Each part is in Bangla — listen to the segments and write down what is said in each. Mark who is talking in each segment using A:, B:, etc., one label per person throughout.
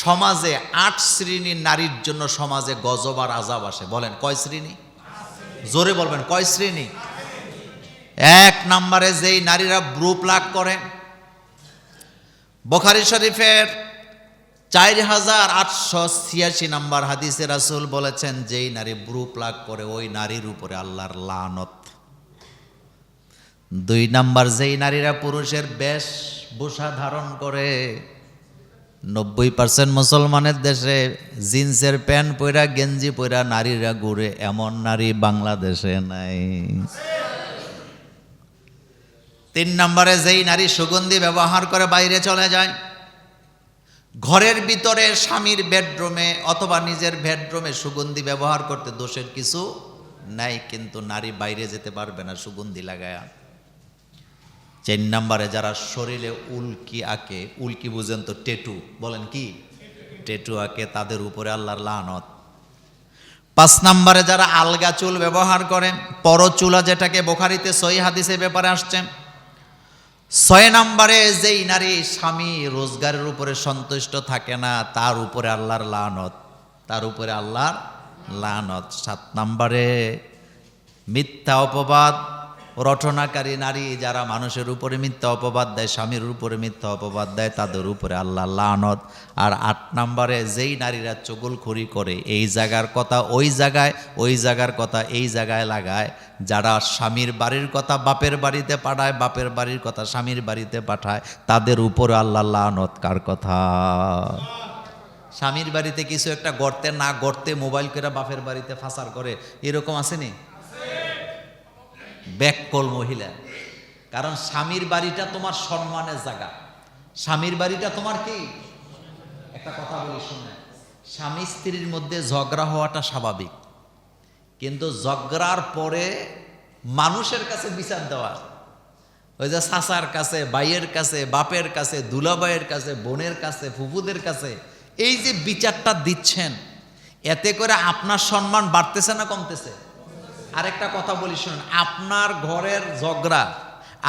A: সমাজে 8 শ্রেণীর নারীর জন্য সমাজে গজব আর আযাব আসে। বলেন কয় শ্রেণী? জোরে বলবেন কয় শ্রেণী? 1 নম্বরে যেই নারীরা ব্রু প্লাগ করে, বুখারী শরীফের 4886 নম্বর হাদিসে রাসূল বলেছেন, যেই নারী ব্রু প্লাগ করে ওই নারীর উপরে আল্লাহর লানত। 2 নম্বর, যেই নারীরা পুরুষের বেশভূষা ধারণ করে, 90% মুসলমানের দেশে জিন্সের প্যান্ট পরা গেঞ্জি পরা নারীরা ঘুরে, এমন নারী বাংলাদেশে নাই। 3 নম্বরে, যেই নারী সুগন্ধি ব্যবহার করে বাইরে চলে যায়, ঘরের ভিতরে স্বামীর বেডরুমে অথবা নিজের বেডরুমে সুগন্ধি ব্যবহার করতে দোষের কিছু নাই, কিন্তু নারী বাইরে যেতে পারবে না সুগন্ধি লাগায়া। 4 নম্বরে, যারা শরীরে উল্কি আঁকে, উল্কি বুঝেন তো, টেটু, বলেন কি টেটু আঁকে, তাদের উপরে আল্লাহর লানত। 5 নম্বরে, যারা আলগা চুল ব্যবহার করেন, পরচুলা যেটাকে বুখারীতে সহিহ হাদিসে ব্যাপারে আসছে। 6 নম্বরে, যেই নারী স্বামী রোজগারের উপরে সন্তুষ্ট থাকে না, তার উপরে আল্লাহর লানত, তার উপরে আল্লাহর লানত। 7 নম্বরে, মিথ্যা অপবাদ রটনাকারী নারী, যারা মানুষের উপরে মিথ্যা অপবাদ দেয়, স্বামীর উপরে মিথ্যা অপবাদ দেয়, তাদের উপরে আল্লাহর লানত। আর 8 নম্বরে, যেই নারীরা চুগলখড়ি করে, এই জায়গার কথা ওই জায়গায়, ওই জায়গার কথা এই জায়গায় লাগায়, যারা স্বামীর বাড়ির কথা বাপের বাড়িতে পাঠায়, বাপের বাড়ির কথা স্বামীর বাড়িতে পাঠায়, তাদের উপরে আল্লাহর লানত। কার কথা? স্বামীর বাড়িতে কিছু একটা গর্তে না গর্তে মোবাইল করে বাপের বাড়িতে ফাসার করে, এরকম আসেনি? ব্যাককল মহিলা। কারণ স্বামীর বাড়িটা তোমার সম্মানের জায়গা, স্বামীর বাড়িটা তোমার কি? একটা কথা বলি শুনে, স্বামী স্ত্রীর মধ্যে ঝগড়া হওয়াটা স্বাভাবিক, কিন্তু ঝগড়ার পরে মানুষের কাছে বিচার দেওয়া, ওই যে চাচার কাছে, ভাইয়ের কাছে, বাপের কাছে, দুলাভাইয়ের কাছে, বোনের কাছে, ফুফুদের কাছে, এই যে বিচারটা দিচ্ছেন, এতে করে আপনার সম্মান বাড়তেছে না কমতেছে? আরেকটা কথা বলি শুনুন, আপনার ঘরের ঝগড়া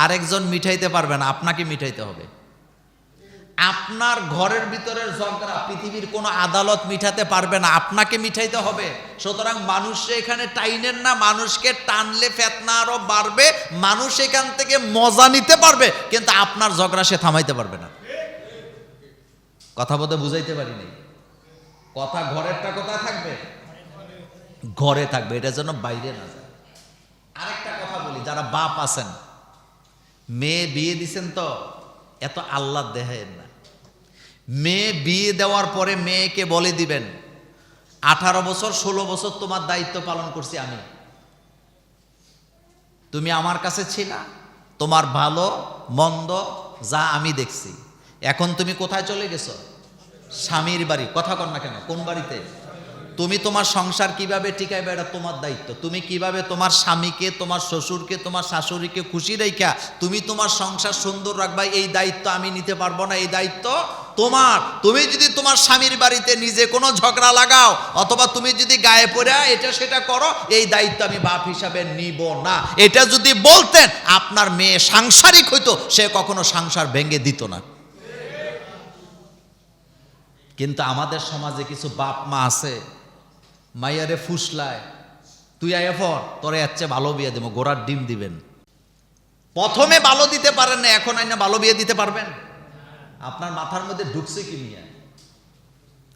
A: আরেকজন মিটাইতে পারবে না, আপনাকে মিটাইতে হবে। আপনার ঘরের ভিতরের ঝগড়া পৃথিবীর কোনো আদালত মিটাতে পারবে না, আপনাকে মিটাইতে হবে। সুতরাং মানুষ এখানে টাইনেন না, মানুষকে টানলে ফিতনা আরো বাড়বে, মানুষ এখান থেকে মজা নিতে পারবে, কিন্তু আপনার ঝগড়া সে থামাইতে পারবে না। কথা বলতে বুঝাইতে পারিনি? কথা ঘরেরটা কোথায় থাকবে? ঘরে থাকবে, এটা যেন বাইরে না যায়। আরেকটা কথা বলি, যারা বাপ আছেন, মেয়ে বিয়ে দিছেন তো এত আল্লাহ দেহেন না। মেয়ে বিয়ে দেওয়ার পরে মেয়েকে বলে দিবেন, 18 বছর 16 বছর তোমার দায়িত্ব পালন করছি আমি, তুমি আমার কাছে ছিলা, তোমার ভালো মন্দ যা আমি দেখছি, এখন তুমি কোথায় চলে গেছো? স্বামীর বাড়ি। কথা কর না কেন? কোন বাড়িতে? তুমি তোমার সংসার কিভাবে টিকাইবে এটা তোমার দায়িত্ব। তুমি কিভাবে তোমার স্বামীকে, তোমার শ্বশুরকে, তোমার শাশুড়িকে খুশি রাইখা তুমি তোমার সংসার সুন্দর রাখবা, এই দায়িত্ব আমি নিতে পারবো না, এই দায়িত্ব তোমার। তুমি যদি তোমার স্বামীর বাড়িতে নিজে কোনো ঝগড়া লাগাও, অথবা তুমি যদি গায়ে পড়ে এটা সেটা করো, এই দায়িত্ব আমি বাপ হিসাবে নিব না। এটা যদি বলতেন, আপনার মেয়ে সাংসারিক হইতো, সে কখনো সংসার ভেঙে দিত না। কিন্তু আমাদের সমাজে কিছু বাপ মা আছে, মাইয়ারে ফুসলায়, তুই আয়া পর, তোরে এচ্ছে ভালো বিয়ে দেবো, গোড়ার ডিম দিবেন। প্রথমে ভালো দিতে পারেন না, এখন আইনা ভালো বিয়ে দিতে পারবেন? আপনার মাথার মধ্যে ঢুকছে কি মিয়া?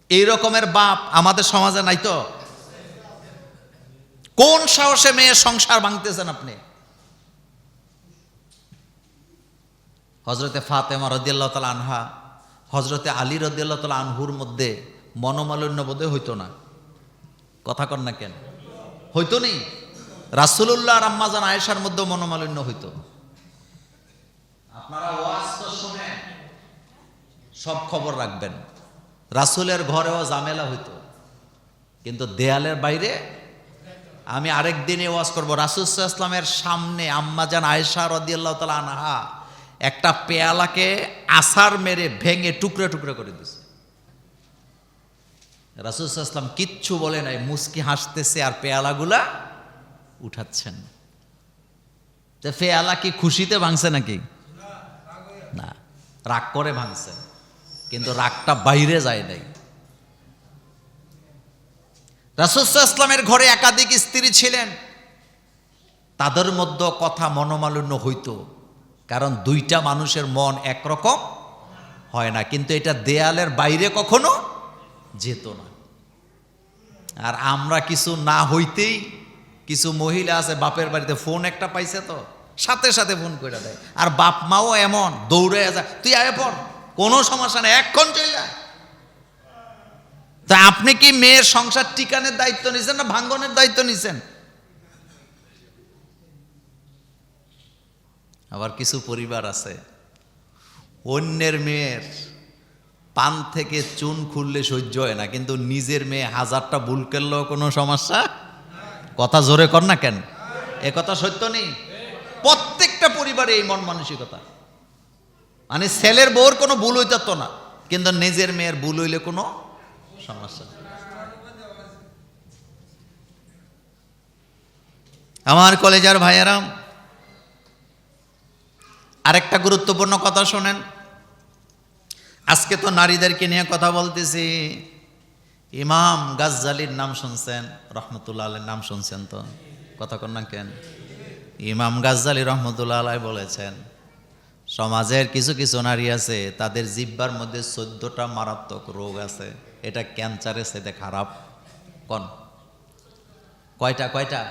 A: এই রকমের বাপ আমাদের সমাজে নাই তো? কোন সাহসে মেয়ের সংসার ভাঙতেছেন আপনি? হযরতে ফাতেমা রাদিয়াল্লাহু তাআলা আনহা, হযরতে আলী রাদিয়াল্লাহু তাআলা আনহুর মধ্যে মনোমালিন্য বোধহয় হইতো না। কথা কর না কেন? হইতো নি? রাসূলুল্লাহ আর আম্মা জান আয়েশার মধ্যে মনোমালিন্য হইতো। আপনারা ওয়াজ তো শুনেন, সব খবর রাখবেন। রাসূলের ঘরেও ঝামেলা হইতো, কিন্তু দেয়ালের বাইরে। আমি আরেক দিনে ওয়াজ করব, রাসূল সাল্লাল্লাহু আলাইহি ওয়াসাল্লামের সামনে আম্মা জান আয়েশা রাদিয়াল্লাহু তাআলা আনহা একটা পেয়ালাকে আছাড় মেরে ভেঙে টুকরো টুকরো করে দিয়েছে। রাসূল সাল্লাল্লাহু আলাইহি ওয়াসাল্লাম কিচ্ছু বলে নাই, মুস্কি হাসতেছে আর পেয়ালাগুলা উঠাচ্ছেন। যে পেয়ালা কি খুশিতে ভাঙছে নাকি? না, রাগ করে ভাঙছে, কিন্তু রাগটা বাইরে যায় নাই। রাসূল সাল্লাল্লাহু আলাইহি ওয়াসাল্লামের ঘরে একাধিক স্ত্রী ছিলেন, তাদের মধ্যে কথা মনোমালিন্য হইতো, কারণ দুইটা মানুষের মন একরকম হয় না, কিন্তু এটা দেয়ালের বাইরে কখনো যেত না। আর আমরা কিছু না হইতেই কিছু মহিলা আছে বাপের বাড়িতে ফোন একটা পাইছে তো সাথে সাথে ফোন করে দেয়, আর বাপ মাও এমন দৌড়ে যায়, তুই আয় পর, কোনো সমস্যা নেই, এক্ষণ চলে যায়। তা আপনি কি মেয়ের সংসার টিকানোর দায়িত্ব নিছেন না ভাঙ্গনের দায়িত্ব নিছেন? আবার কিছু পরিবার আছে অন্যের মেয়ের পান থেকে চুন খুললে সহ্য হয় না, কিন্তু নিজের মেয়ে হাজারটা ভুল করলেও কোনো সমস্যা। কথা জোরে কর না কেন, এ কথা সত্য নেই? প্রত্যেকটা পরিবারে এই মন মানসিকতা, মানে ছেলের বউর কোনো ভুল হইতো না, কিন্তু নিজের মেয়ের ভুল হইলে কোনো সমস্যা। আমার কলেজার ভাইয়েরা, আরেকটা গুরুত্বপূর্ণ কথা শোনেন। আজকে তো নারীদেরকে নিয়ে কথা বলতেছি। ইমাম গাজ্জালির নাম শুনছেন, রহমতুল্লাহ আলাইহির নাম শুনছেন তো? কথা কন না কেন? ইমাম গাজ্জালি রহমতুল্লাহ আলাইহি বলেছেন, সমাজের কিছু কিছু নারী আছে তাদের জিহ্বার মধ্যে 14টা মারাত্মক রোগ আছে, এটা ক্যান্সারের সাথে খারাপ। কোন কয়টা?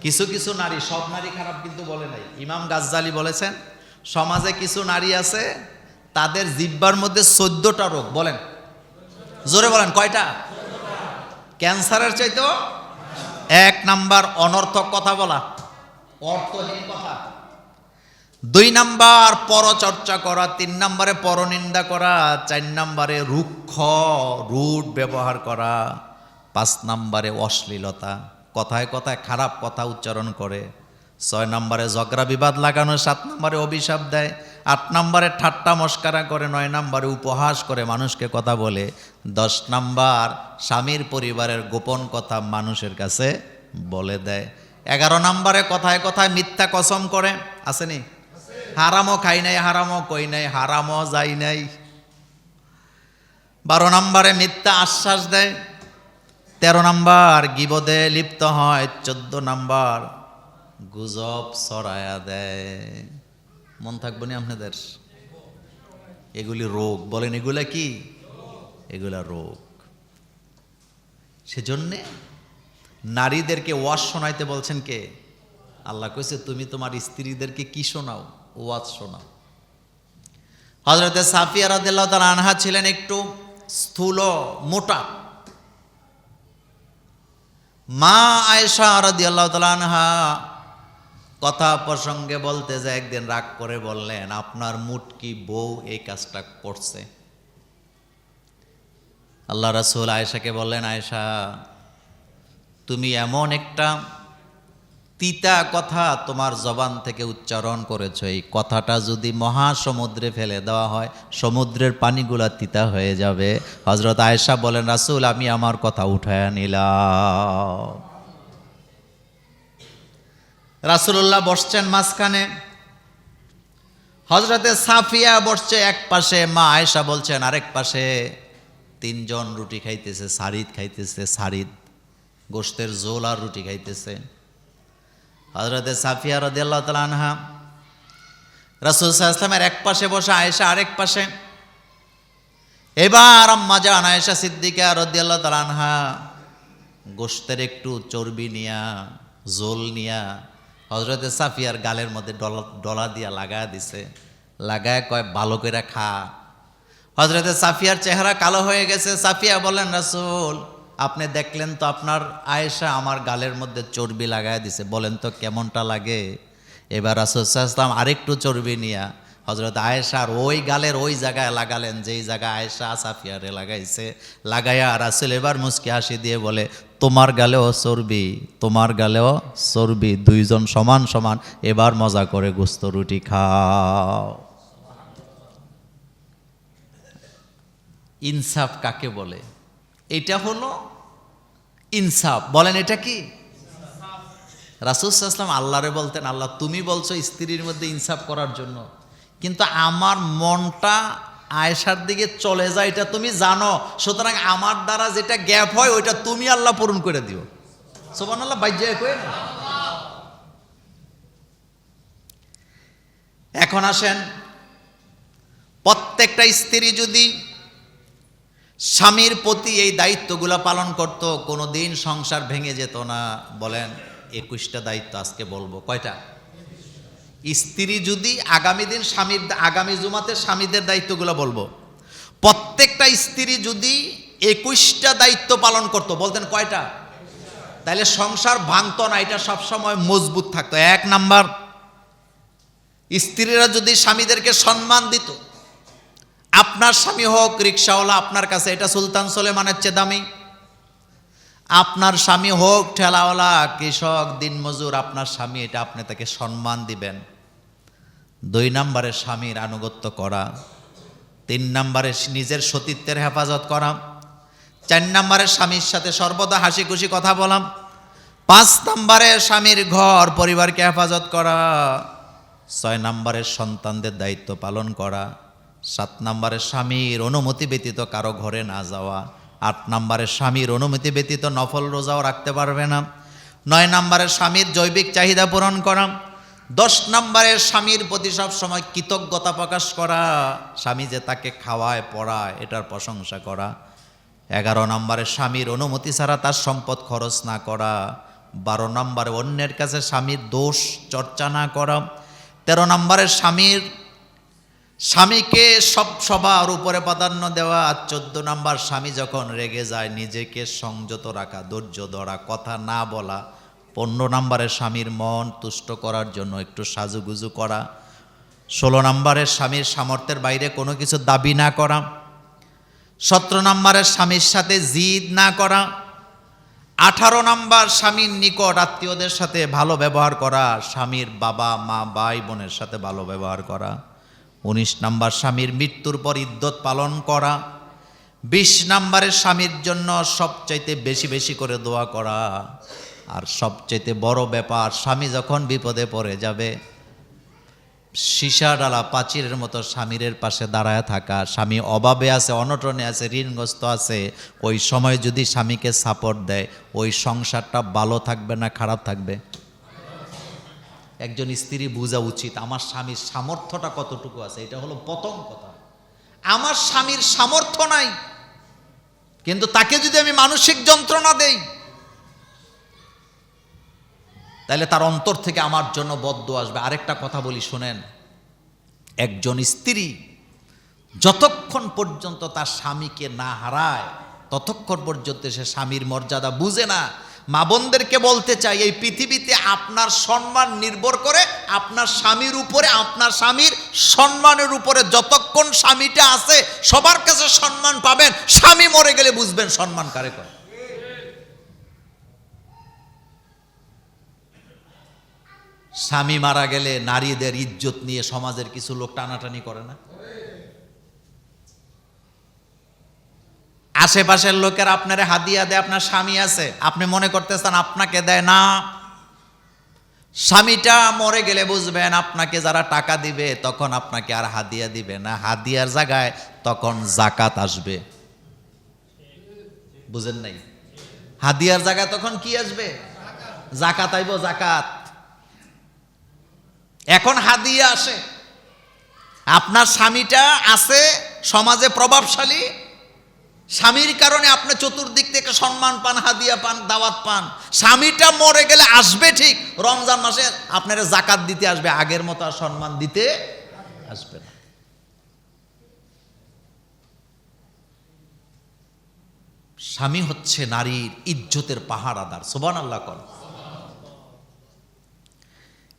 A: কিছু কিছু নারী, সব নারী খারাপ কিন্তু বলে নাই। ইমাম গাজ্জালি বলেছেন সমাজে কিছু নারী আছে তাদের জিহ্বার মধ্যে 14টা রোগ। বলেন, জোরে বলেন, কয়টা? ক্যান্সারের চাইতো 1 নাম্বার অনর্থক কথা বলা, অর্থহীন কথা। 2 নাম্বার পরচর্চা করা, 3 নাম্বারে পরনিন্দা করা, 4 নাম্বারে রুড ব্যবহার করা, 5 নাম্বারে অশ্লীলতা, কথায় কথায় খারাপ কথা উচ্চারণ করে, 6 নাম্বারে ঝগড়া বিবাদ লাগানো, 7 নাম্বারে অভিশাপ দেয়, 8 নাম্বারে ঠাট্টা মস্কারা করে, 9 নাম্বারে উপহাস করে মানুষকে কথা বলে, 10 নাম্বার স্বামীর পরিবারের গোপন কথা মানুষের কাছে বলে দেয়, 11 নাম্বারে কথায় কথায় মিথ্যা কসম করে, আসেনি? হারামও খাই নাই, হারামও কই নাই, হারামও যাই নাই। 12 নাম্বারে মিথ্যা আশ্বাস দেয়, 13 নাম্বার গীবদে লিপ্ত হয়, 14 নাম্বার গুজব ছড়ায়া দেয়। মন থাকবো না আপনাদের? এগুলি রোগ। বলেন, এগুলা কি? এগুলা রোগ। সেজন্যে নারীদেরকে ওয়াজ শোনাইতে বলছেন কে? আল্লাহ কইছে তুমি তোমার স্ত্রীদেরকে কি শোনাও? ওয়াজ শোনাও। হযরতে সাফিয়া রাদিয়াল্লাহু তাআলা আনহা ছিলেন একটু স্থূল মোটা। মা আয়েশা রাদিয়াল্লাহু তাআলা আনহা কথা প্রসঙ্গে বলতে যায় একদিন রাগ করে বললেন, আপনার মুটকি বউ এই কাজটা করছে। আল্লাহ রাসূল আয়েশাকে বললেন, আয়েশা তুমি এমন একটা তিতা কথা তোমার জবান থেকে উচ্চারণ করেছো, এই কথাটা যদি মহাসমুদ্রে ফেলে দেওয়া হয় সমুদ্রের পানিগুলা তিতা হয়ে যাবে। হযরত আয়েশা বলেন, রাসূল আমি আমার কথা উঠায়া নিলাম। রাসূলুল্লাহ বসছেন মাঝখানে, হযরতে সাফিয়া বসছে এক পাশে, মা আয়েশা বলছেন আরেক পাশে। 3 জন রুটি খাইতেছে, সারিদ খাইতেছে, সারিদ গোশতের ঝোল আর রুটি খাইতেছে। হযরতে সাফিয়া রাদিয়াল্লাহু তাআলা আনহা রাসূল সাল্লাল্লাহু আলাইহি ওয়াসাল্লামের এক পাশে বসে, আয়েশা আরেক পাশে। এবার আম্মা জান আয়েশা সিদ্দিকা রাদিয়াল্লাহু তাআলা আনহা গোশতের একটু চর্বি নিয়া, ঝোল নিয়া হযরতে সাফিয়ার গালের মধ্যে ডলা দিয়া লাগায় দিছে। লাগায় কয় ভালো করে খা। হযরতে সাফিয়ার চেহারা কালো হয়ে গেছে। সাফিয়া বলেন, রাসূল আপনি দেখলেন তো আপনার আয়েশা আমার গালের মধ্যে চর্বি লাগায় দিছে, বলেন তো কেমনটা লাগে? এবার রাসূল সাল্লাল্লাহু আলাইহি ওয়াসাল্লাম আরেকটু চর্বি নিয়া হযরত আয়েশার ওই গালের ওই জায়গায় লাগালেন যেই জায়গায় আয়েশা সাফিয়ারে লাগাইছে। লাগাইয়া রাসূল এবার মুচকি হাসি দিয়ে বলে, তোমার গালেও চর্বি, তোমার গালেও চর্বি, 2 জন সমান সমান, এবার মজা করে গোশত রুটি খাও। ইনসাফ কাকে বলে? এটা হলো ইনসাফ। বলেন এটা কি? রাসূল সাল্লাল্লাহু আলাইহি ওয়াসাল্লাম আল্লাহরে বলতেন, আল্লাহ তুমি বলছো স্ত্রীর মধ্যে ইনসাফ করার জন্য, কিন্তু আমার মনটা আয়েশার দিকে চলে যায় এটা তুমি জানো, সুতরাং আমার দ্বারা যেটা গ্যাপ হয় ওইটা তুমি আল্লাহ পূরণ করে দিও। সুবহানাল্লাহ, বাইজে কই না। এখন আসেন, প্রত্যেকটা স্ত্রী যদি স্বামীর প্রতি এই দায়িত্বগুলো পালন করত, কোনোদিন সংসার ভেঙে যেত না। বলেন 21টা দায়িত্ব আজকে বলবো। কয়টা? স্ত্রী যদি আগামী দিন স্বামীর, আগামী জুমাতে স্বামীদের দায়িত্বগুলো বলবো। প্রত্যেকটা স্ত্রী যদি 21টা দায়িত্ব পালন করত, বলতেন কয়টা? তাহলে সংসার ভাঙতো না, এটা সবসময় মজবুত থাকতো। 1 নাম্বার, স্ত্রীরা যদি স্বামীদেরকে সম্মান দিত। আপনার স্বামী হোক রিক্সাওয়ালা, আপনার কাছে এটা সুলতান সুলেমানের চেয়ে দামি। আপনার স্বামী হোক ঠেলাওয়ালা, কৃষক, দিনমজুর, আপনার স্বামী, এটা আপনি তাকে সম্মান দিবেন। 2 নম্বরে স্বামীর আনুগত্য করা। 3 নম্বরে নিজের সতীত্বের হেফাজত করা। 4 নম্বরে স্বামীর সাথে সর্বদা হাসি খুশি কথা বলা। 5 নম্বরে স্বামীর ঘর পরিবারকে হেফাজত করা। 6 নম্বরে সন্তানদের দায়িত্ব পালন করা। 7 নম্বরে স্বামীর অনুমতি ব্যতীত কারো ঘরে না যাওয়া। 8 নম্বরে স্বামীর অনুমতি ব্যতীত নফল রোজাও রাখতে পারবে না। 9 নম্বরে স্বামীর জৈবিক চাহিদা পূরণ করা। 10 নম্বরে স্বামীর প্রতি সব সময় কৃতজ্ঞতা প্রকাশ করা। স্বামী যে তাকে খাওয়ায় পড়ায় এটার প্রশংসা করা। 11 নম্বরে স্বামীর অনুমতি ছাড়া তার সম্পদ খরচ না করা। 12 নম্বরে অন্যের কাছে স্বামীর দোষ চর্চা না করা। 13 নম্বরে স্বামীকে সবার উপরে প্রাধান্য দেওয়া। 14 নম্বর স্বামী যখন রেগে যায় নিজেকে সংযত রাখা, ধৈর্য ধরা, কথা না বলা। 15 নম্বরে স্বামীর মন তুষ্ট করার জন্য একটু সাজুগুজু করা। 16 নম্বরে স্বামীর সামর্থ্যের বাইরে কোনো কিছু দাবি না করা। 17 নম্বরে স্বামীর সাথে জিদ না করা। 18 নম্বর স্বামীর নিকট আত্মীয়দের সাথে ভালো ব্যবহার করা। স্বামীর বাবা মা ভাই বোনের সাথে ভালো ব্যবহার করা। 19 নম্বর স্বামীর মৃত্যুর পর ইদ্যত পালন করা। 20 নম্বরে স্বামীর জন্য সবচাইতে বেশি বেশি করে দোয়া করা। আর সবচাইতে বড় ব্যাপার, স্বামী যখন বিপদে পড়ে যাবে সীসা ডালা প্রাচীরের মতো স্বামীর পাশে দাঁড়ায় থাকা। স্বামী অভাবে আছে, অনটনে আছে, ঋণগ্রস্ত আছে, ওই সময় যদি স্বামীকে সাপোর্ট দেয় ওই সংসারটা ভালো থাকবে না খারাপ থাকবে? একজন স্ত্রী বোঝা উচিত আমার স্বামীর সামর্থ্যটা কতটুকু আছে। এটা হলো প্রথম কথা। আমার স্বামীর সামর্থ্য নাই, কিন্তু তাকে যদি আমি মানসিক যন্ত্রণা দেই তাহলে তার অন্তর থেকে আমার জন্য বদ্দুয়া আসবে। আরেকটা কথা বলি শোনেন, একজন স্ত্রী যতক্ষণ পর্যন্ত তার স্বামীকে না হারায় ততক্ষণ পর্যন্ত সে স্বামীর মর্যাদা বুঝে না। মা বোনদেরকে বলতে চাই, এই পৃথিবীতে আপনার সম্মান নির্ভর করে আপনার স্বামীর উপরে। আপনার স্বামীর সম্মানের উপরে যতক্ষণ স্বামীটা আছে সবার কাছে সম্মান পাবেন। স্বামী মরে গেলে বুঝবেন সম্মান কারে করে। স্বামী মারা গেলে নারীদের ইজ্জত নিয়ে সমাজের কিছু লোক টানাটানি করে না? আশেপাশের লোকের আপনারে হাদিয়া দেয়, আপনার স্বামী আছে, আপনি মনে করতেছেন আপনাকে দেয় না। স্বামীটা মরে গেলে বুঝবেন আপনাকে যারা টাকা দিবে তখন আপনাকে আর হাদিয়া দিবে না, হাদিয়ার জায়গায় তখন জাকাত আসবে। বুঝেন নাই? হাদিয়ার জায়গায় তখন কি আসবে? জাকাত আইব, জাকাত। এখন হাদিয়া আসে। আপনার স্বামীটা আছে সমাজে প্রভাবশালী, স্বামীর কারণে আপনি চতুর্দিক থেকে সম্মান পান, হাদিয়া পান, দাওয়াত পান। স্বামীটা মরে গেলে আসবে ঠিক, রমজান মাসে আপনারা জাকাত দিতে আসবে, আগের মতো আর সম্মান দিতে আসবে না। স্বামী হচ্ছে নারীর ইজ্জতের পাহারাদার। সুবহানাল্লাহ কর।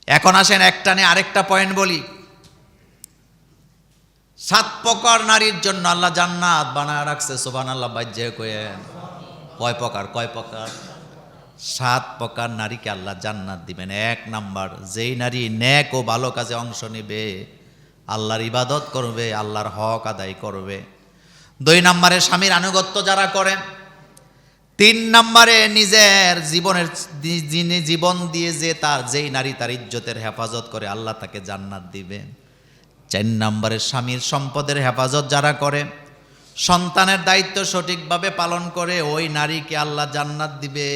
A: এখন আসেন একটানে আরেকটা পয়েন্ট বলি। 7 প্রকার নারীর জন্য আল্লাহ জান্নাত বানায় রাখছে। সুবহানাল্লাহ বাজ্যে কয়েন। কয় প্রকার? 7 প্রকার নারীকে আল্লাহ জান্নাত দিবেন। 1 নাম্বার, যেই নারী নেক ও ভালো কাজে অংশ নেবে, আল্লাহর ইবাদত করবে, আল্লাহর হক আদায় করবে। 2 নম্বরে স্বামীর আনুগত্য যারা করে। 3 নম্বরে নিজের জীবন দিয়ে যেই নারী তার ইজ্জতের হেফাজত করে আল্লাহ তাকে জান্নাত দিবেন। 4 নম্বরে স্বামীর সম্পদের হেফাজত যারা করে, সন্তানের দায়িত্ব সঠিকভাবে পালন করে, ওই নারীকে আল্লাহ জান্নাত দিবে।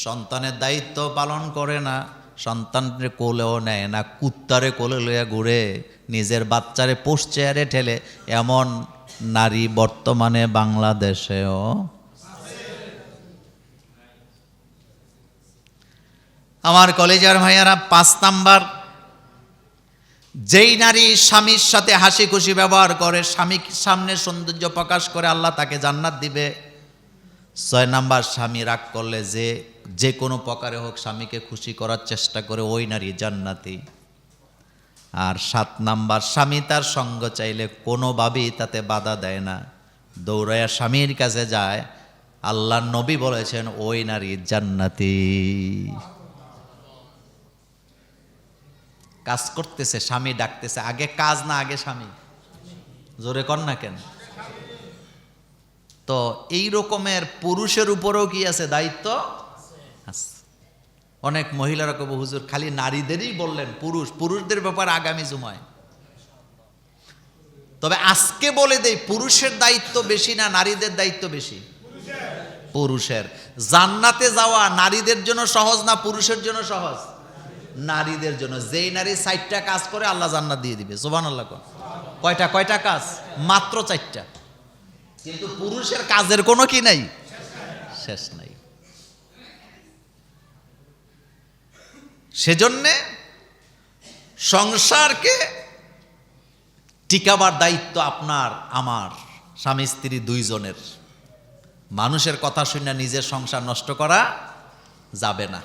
A: সন্তানের দায়িত্ব পালন করে না, সন্তানের কোলেও নেয় না, কুত্তারে কোলে লইয়া ঘুরে, নিজের বাচ্চারে পোস্ট চেয়ারে ঠেলে, এমন নারী বর্তমানে বাংলাদেশেও। আমার কলেজের ভাইয়ারা, 5 নাম্বার, যেই নারী স্বামীর সাথে হাসি খুশি ব্যবহার করে, স্বামীর সামনে সৌন্দর্য প্রকাশ করে, আল্লাহ তাকে জান্নাত দিবে। 6 নাম্বার, স্বামী রাগ করলে যে কোনো প্রকারে হোক স্বামীকে খুশি করার চেষ্টা করে, ওই নারী জান্নাতি। আর 7 নাম্বার, স্বামী তার সঙ্গ চাইলে কোনোভাবেই তাতে বাধা দেয় না, দৌড়াইয়া স্বামীর কাছে যায়, আল্লাহর নবী বলেছেন ওই নারী জান্নাতি। কাজ করতেছে, স্বামী ডাকতেছে, আগে কাজ না আগে স্বামী? জোরে কর না কেন? তো এই রকমের পুরুষের উপরেও কি আছে? দায়িত্ব আছে। অনেক মহিলারা কব, হুজুর খালি নারীদেরই বললেন, পুরুষদের ব্যাপার আগামী জুমায়। তবে আজকে বলে দেই, পুরুষের দায়িত্ব বেশি না নারীদের দায়িত্ব বেশি? পুরুষের। জান্নাতে যাওয়া নারীদের জন্য সহজ না পুরুষের জন্য সহজ? নারীদের জন্য। যেই নারী 4টা কাজ করে আল্লাহ জান্নাত দিয়ে দিবে। সুবহানাল্লাহ। কয়টা কাজ? মাত্র 4টা। কিন্তু পুরুষের কাজের কোনো কি নাই, শেষ নাই। সেজন্যে সংসারকে টিকাবার দায়িত্ব আপনার, আমার, স্বামী স্ত্রী 2 জনের। মানুষের কথা শুনে নিজের সংসার নষ্ট করা যাবে না।